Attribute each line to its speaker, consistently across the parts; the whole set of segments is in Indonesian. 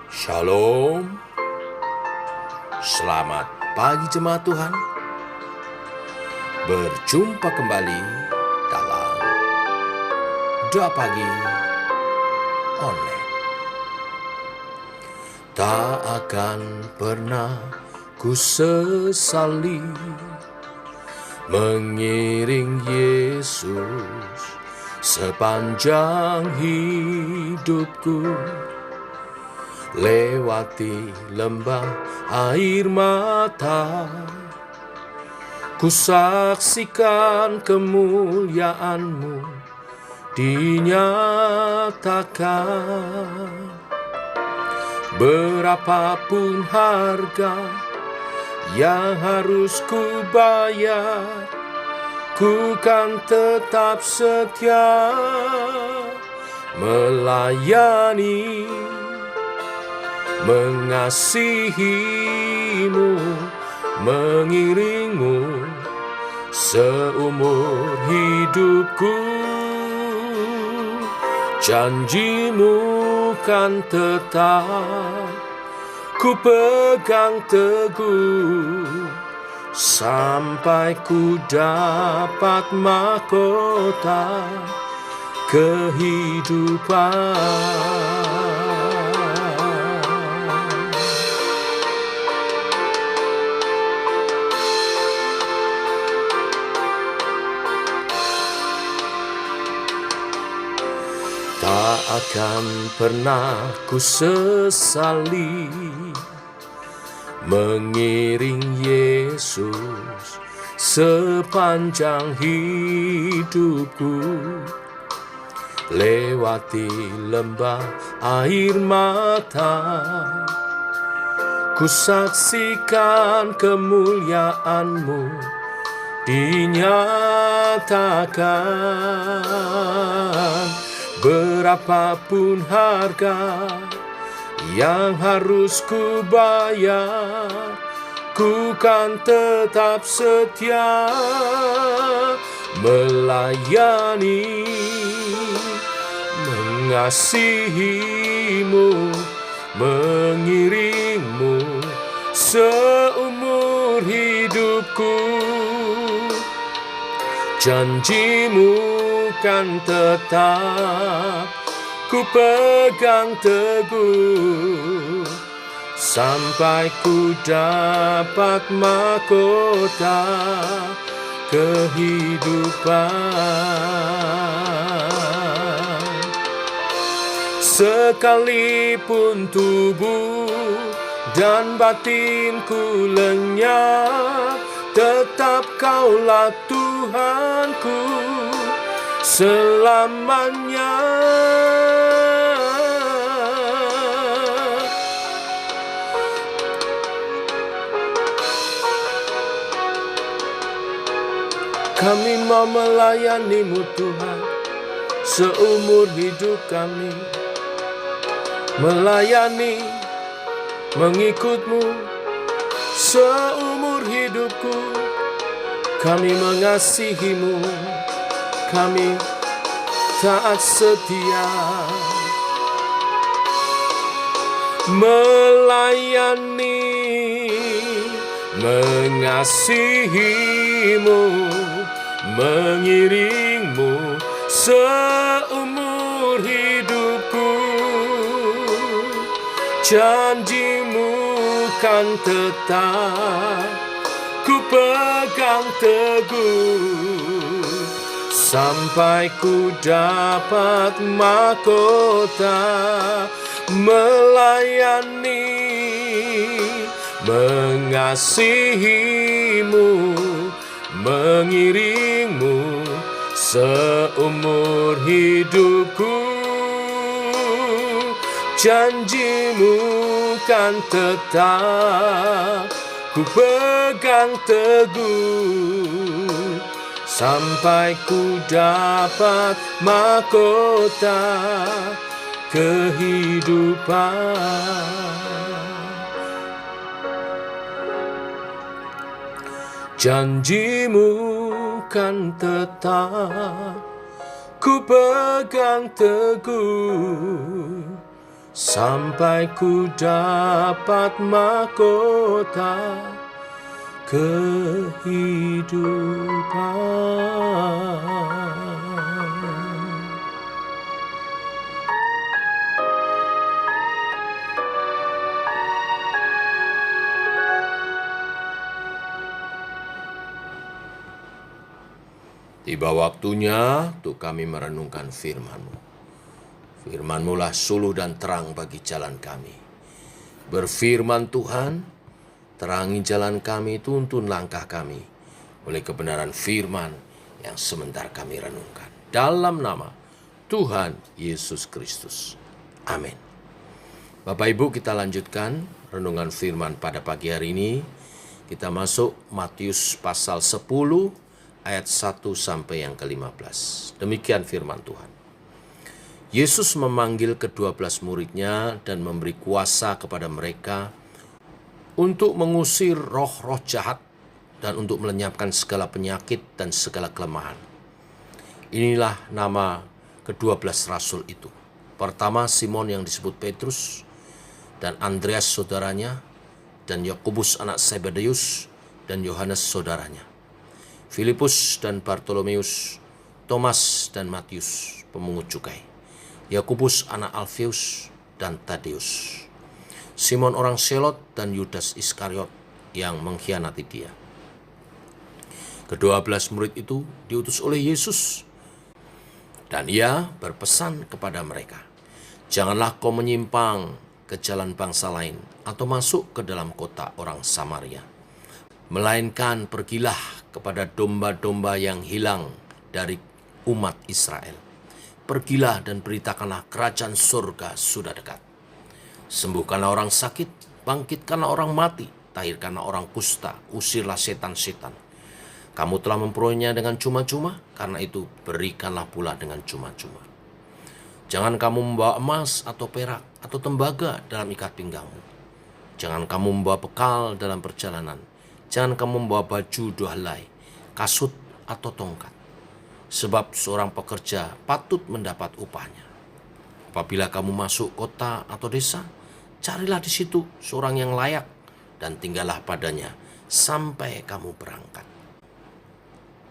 Speaker 1: Shalom, selamat pagi jemaat Tuhan. Berjumpa kembali dalam Doa Pagi Online. Tak akan pernah ku sesali mengiring Yesus sepanjang hidupku. Lewati lembah air mata, ku saksikan kemuliaan-Mu dinyatakan. Berapapun harga yang harus ku bayar, ku kan tetap setia melayani, mengasihi-Mu, mengiring-Mu seumur hidupku. Janji-Mu kan tetap ku pegang teguh sampai ku dapat mahkota kehidupan. Tak akan pernah ku sesali mengiring Yesus sepanjang hidupku. Lewati lembah air mata, ku saksikan kemuliaan-Mu dinyatakan. Berapapun harga yang harus ku bayar, ku kan tetap setia melayani, mengasihi-Mu, mengiring-Mu seumur hidupku. Janji-Mu kan tetap ku pegang teguh sampai ku dapat mahkota kehidupan. Sekalipun tubuh dan batinku lenyap, tetap Kaulah Tuhanku selamanya. Kami mau melayani-Mu Tuhan seumur hidup kami, melayani, mengikut-Mu seumur hidupku. Kami mengasihi-Mu, kami taat setia, melayani, mengasihi-Mu, mengiring-Mu seumur hidupku. Janji-Mu kan tetap ku pegang teguh sampai ku dapat mahkota melayani, mengasihi-Mu, mengiring-Mu seumur hidupku. Janji-Mu kan tetap ku pegang teguh sampai ku dapat mahkota kehidupan. Janji-Mu kan tetap ku pegang teguh sampai ku dapat mahkota kehidupan. Tiba waktunya untuk kami merenungkan firman-Mu. Firman-Mu lah suluh dan terang bagi jalan kami. Berfirman Tuhan, terangi jalan kami, tuntun langkah kami oleh kebenaran firman yang sebentar kami renungkan. Dalam nama Tuhan Yesus Kristus. Amin. Bapak Ibu, kita lanjutkan renungan firman pada pagi hari ini. Kita masuk Matius pasal 10 ayat 1 sampai yang ke-15. Demikian firman Tuhan. Yesus memanggil ke-12 muridnya dan memberi kuasa kepada mereka untuk mengusir roh-roh jahat dan untuk melenyapkan segala penyakit dan segala kelemahan. Inilah nama ke-12 rasul itu. Pertama, Simon yang disebut Petrus, dan Andreas saudaranya, dan Yakobus anak Zebedeus, dan Yohanes saudaranya. Filipus dan Bartolomeus, Thomas dan Matius, pemungut cukai, Yakobus anak Alfeus dan Tadeus, Simon orang Selot dan Yudas Iskariot yang mengkhianati dia. Ke-12 murid itu diutus oleh Yesus, dan ia berpesan kepada mereka, "Janganlah kau menyimpang ke jalan bangsa lain atau masuk ke dalam kota orang Samaria. Melainkan pergilah kepada domba-domba yang hilang dari umat Israel. Pergilah dan beritakanlah kerajaan surga sudah dekat. Sembuhkanlah orang sakit, bangkitkanlah orang mati, tahirkanlah orang kusta, usirlah setan-setan. Kamu telah memperolehnya dengan cuma-cuma, karena itu berikanlah pula dengan cuma-cuma. Jangan kamu membawa emas atau perak atau tembaga dalam ikat pinggangmu. Jangan kamu membawa bekal dalam perjalanan. Jangan kamu membawa baju 2 helai, kasut atau tongkat. Sebab seorang pekerja patut mendapat upahnya. Apabila kamu masuk kota atau desa, carilah di situ seorang yang layak dan tinggallah padanya sampai kamu berangkat.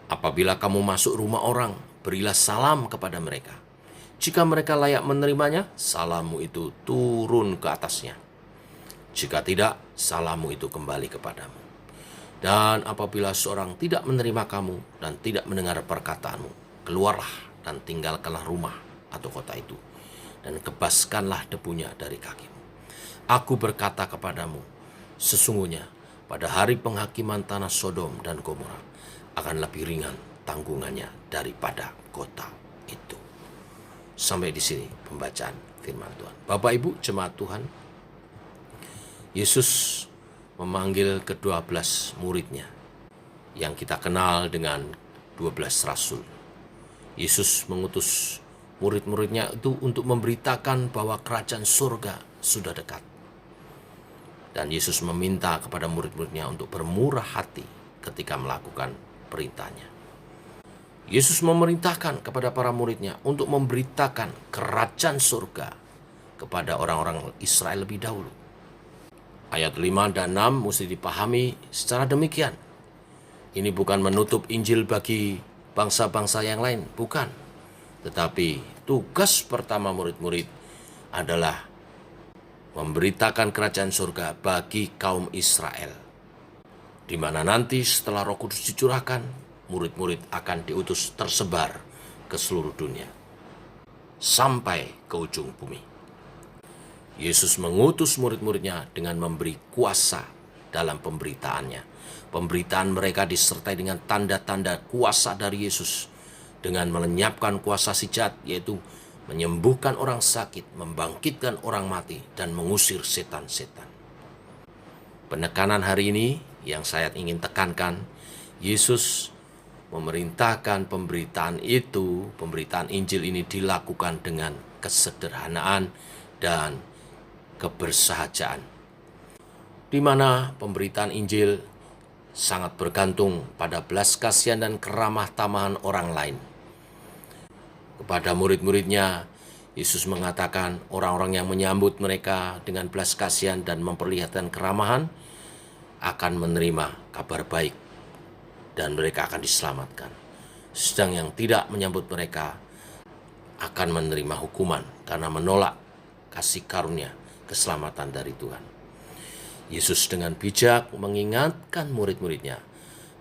Speaker 1: Apabila kamu masuk rumah orang, berilah salam kepada mereka. Jika mereka layak menerimanya, salammu itu turun ke atasnya. Jika tidak, salammu itu kembali kepadamu. Dan apabila seorang tidak menerima kamu dan tidak mendengar perkataanmu, keluarlah dan tinggalkanlah rumah atau kota itu, dan kebaskanlah debunya dari kakimu. Aku berkata kepadamu, sesungguhnya pada hari penghakiman tanah Sodom dan Gomora akan lebih ringan tanggungannya daripada kota itu. Sampai di sini pembacaan firman Tuhan. Bapak Ibu jemaat Tuhan, Yesus memanggil ke-12 muridnya yang kita kenal dengan 12 rasul. Yesus mengutus murid-muridnya itu untuk memberitakan bahwa kerajaan surga sudah dekat. Dan Yesus meminta kepada murid-muridnya untuk bermurah hati ketika melakukan perintahnya. Yesus memerintahkan kepada para muridnya untuk memberitakan kerajaan surga kepada orang-orang Israel lebih dahulu. Ayat 5 dan 6 mesti dipahami secara demikian. Ini bukan menutup Injil bagi bangsa-bangsa yang lain, bukan. Tetapi tugas pertama murid-murid adalah memberitakan kerajaan surga bagi kaum Israel, di mana nanti setelah Roh Kudus dicurahkan, murid-murid akan diutus tersebar ke seluruh dunia, sampai ke ujung bumi. Yesus mengutus murid-muridnya dengan memberi kuasa dalam pemberitaannya. Pemberitaan mereka disertai dengan tanda-tanda kuasa dari Yesus, dengan melenyapkan kuasa si jahat, yaitu menyembuhkan orang sakit, membangkitkan orang mati, dan mengusir setan-setan. Penekanan hari ini yang saya ingin tekankan, Yesus memerintahkan pemberitaan itu, pemberitaan Injil ini dilakukan dengan kesederhanaan dan kebersahajaan, di mana pemberitaan Injil sangat bergantung pada belas kasihan dan keramah tamahan orang lain. Kepada murid-muridnya, Yesus mengatakan orang-orang yang menyambut mereka dengan belas kasihan dan memperlihatkan keramahan akan menerima kabar baik dan mereka akan diselamatkan. Sedang yang tidak menyambut mereka akan menerima hukuman karena menolak kasih karunia keselamatan dari Tuhan. Yesus dengan bijak mengingatkan murid-muridnya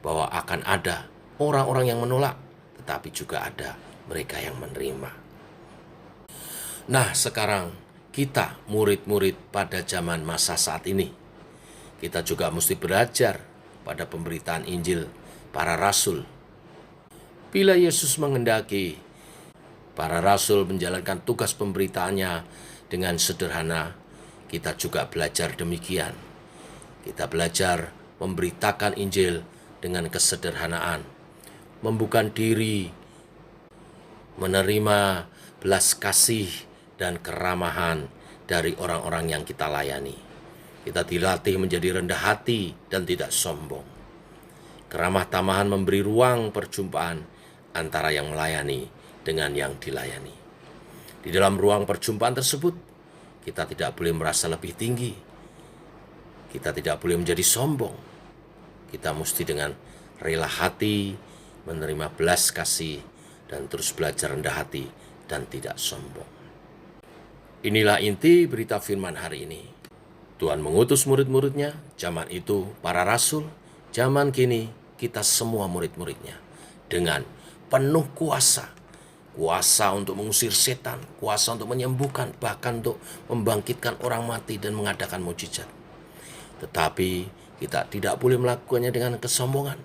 Speaker 1: bahwa akan ada orang-orang yang menolak, tetapi juga ada mereka yang menerima. Nah, sekarang kita murid-murid pada zaman masa saat ini, kita juga mesti belajar pada pemberitaan Injil para rasul. Bila Yesus menghendaki para rasul menjalankan tugas pemberitaannya dengan sederhana, kita juga belajar demikian. Kita belajar memberitakan Injil dengan kesederhanaan, membuka diri, menerima belas kasih dan keramahan dari orang-orang yang kita layani. Kita dilatih menjadi rendah hati dan tidak sombong. Keramah tamahan memberi ruang perjumpaan antara yang melayani dengan yang dilayani. Di dalam ruang perjumpaan tersebut, kita tidak boleh merasa lebih tinggi. Kita tidak boleh menjadi sombong. Kita mesti dengan rela hati menerima belas kasih dan terus belajar rendah hati dan tidak sombong. Inilah inti berita firman hari ini. Tuhan mengutus murid-muridnya, zaman itu para rasul, zaman kini kita semua murid-muridnya, dengan penuh kuasa. Kuasa untuk mengusir setan, kuasa untuk menyembuhkan, bahkan untuk membangkitkan orang mati dan mengadakan mujizat. Tetapi kita tidak boleh melakukannya dengan kesombongan.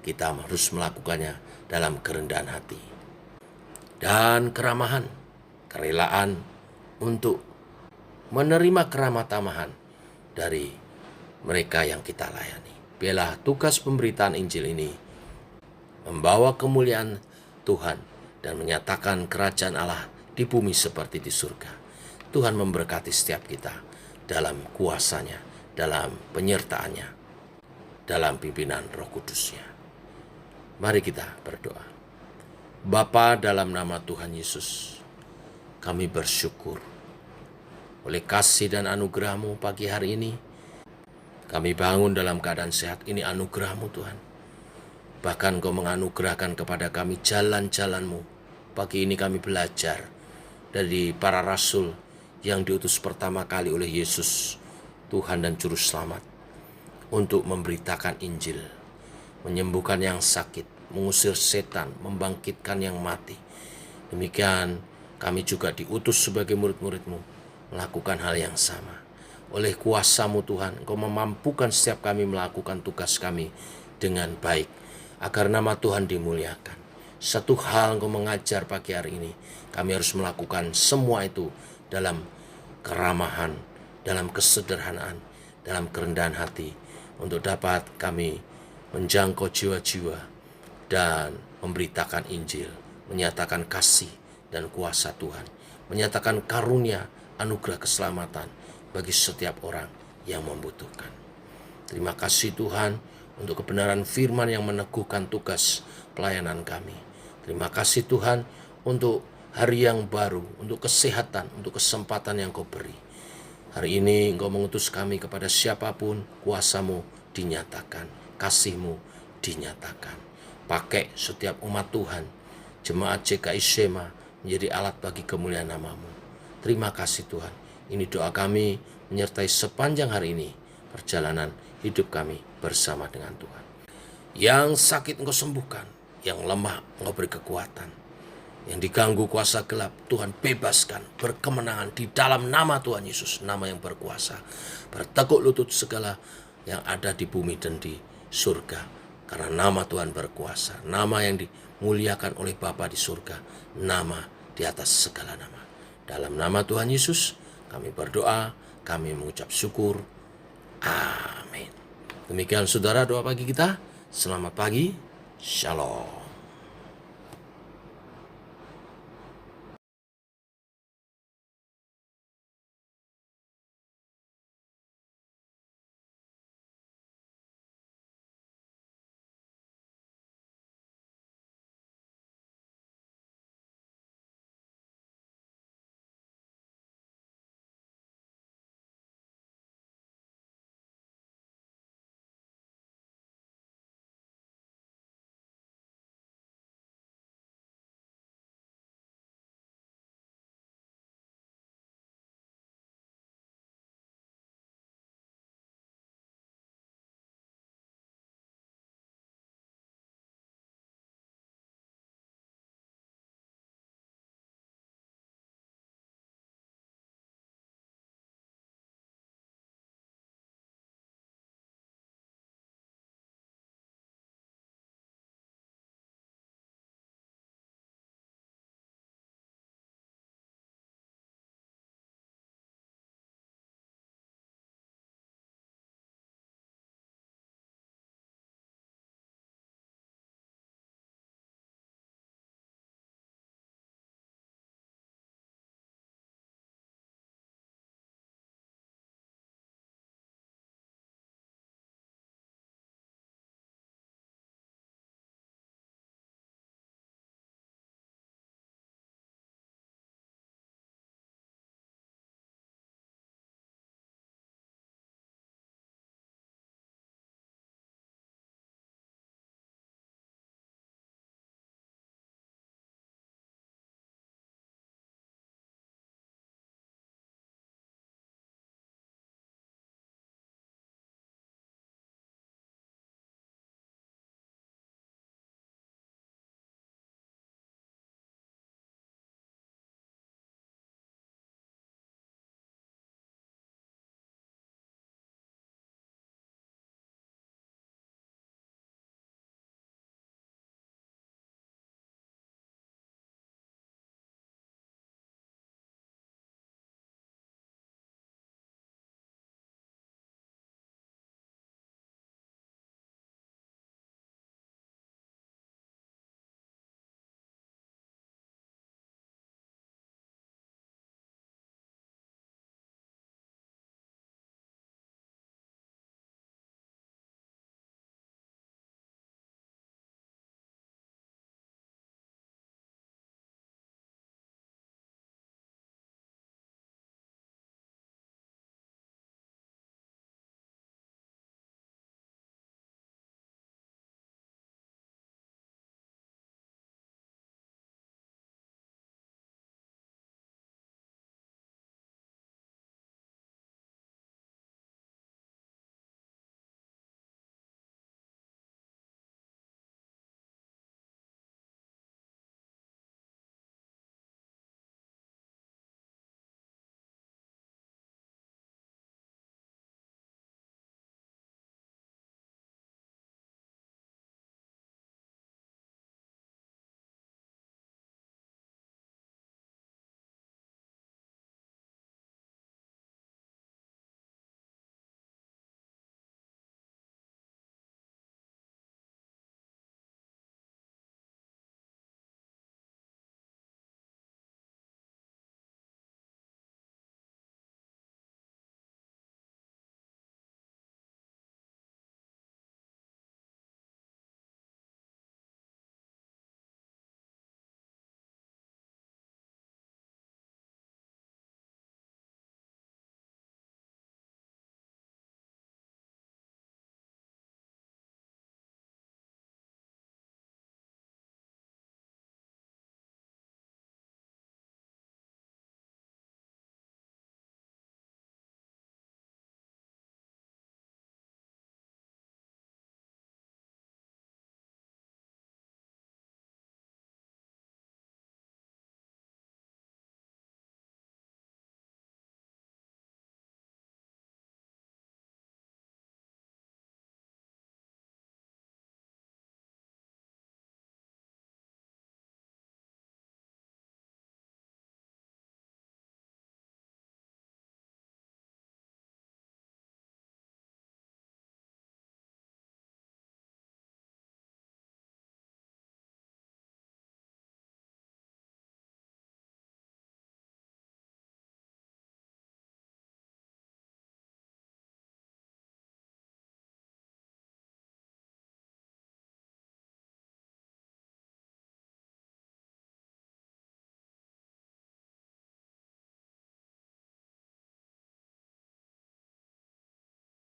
Speaker 1: Kita harus melakukannya dalam kerendahan hati dan keramahan, kerelaan untuk menerima keramah tamahan dari mereka yang kita layani. Biarlah tugas pemberitaan Injil ini membawa kemuliaan Tuhan dan menyatakan kerajaan Allah di bumi seperti di surga. Tuhan memberkati setiap kita dalam kuasanya, dalam penyertaannya, dalam pimpinan Roh Kudus-Nya. Mari kita berdoa. Bapa, dalam nama Tuhan Yesus, kami bersyukur oleh kasih dan anugerah-Mu pagi hari ini. Kami bangun dalam keadaan sehat, ini anugerah-Mu Tuhan. Bahkan Kau menganugerahkan kepada kami jalan-jalan-Mu. Pagi ini kami belajar dari para rasul yang diutus pertama kali oleh Yesus, Tuhan dan Juru Selamat, untuk memberitakan Injil, menyembuhkan yang sakit, mengusir setan, membangkitkan yang mati. Demikian kami juga diutus sebagai murid-murid-Mu melakukan hal yang sama. Oleh kuasa-Mu Tuhan, Engkau memampukan setiap kami melakukan tugas kami dengan baik, agar nama Tuhan dimuliakan. Satu hal Engkau mengajar pagi hari ini, kami harus melakukan semua itu dalam keramahan, dalam kesederhanaan, dalam kerendahan hati, untuk dapat kami menjangkau jiwa-jiwa dan memberitakan Injil, menyatakan kasih dan kuasa Tuhan, menyatakan karunia anugerah keselamatan bagi setiap orang yang membutuhkan. Terima kasih Tuhan untuk kebenaran firman yang meneguhkan tugas pelayanan kami. Terima kasih Tuhan untuk hari yang baru, untuk kesehatan, untuk kesempatan yang Kau beri. Hari ini Engkau mengutus kami kepada siapapun, kuasa-Mu dinyatakan, kasih-Mu dinyatakan. Pakai setiap umat Tuhan, jemaat JKI Shema menjadi alat bagi kemuliaan nama-Mu. Terima kasih Tuhan. Ini doa kami menyertai sepanjang hari ini perjalanan hidup kami bersama dengan Tuhan. Yang sakit Engkau sembuhkan, yang lemah Engkau beri kekuatan, yang diganggu kuasa gelap Tuhan bebaskan, berkemenangan di dalam nama Tuhan Yesus, nama yang berkuasa. Bertekuk lutut segala yang ada di bumi dan di surga, karena nama Tuhan berkuasa, nama yang dimuliakan oleh Bapa di surga, nama di atas segala nama. Dalam nama Tuhan Yesus kami berdoa, kami mengucap syukur. Amin. Demikian saudara doa pagi kita. Selamat pagi. Shalom.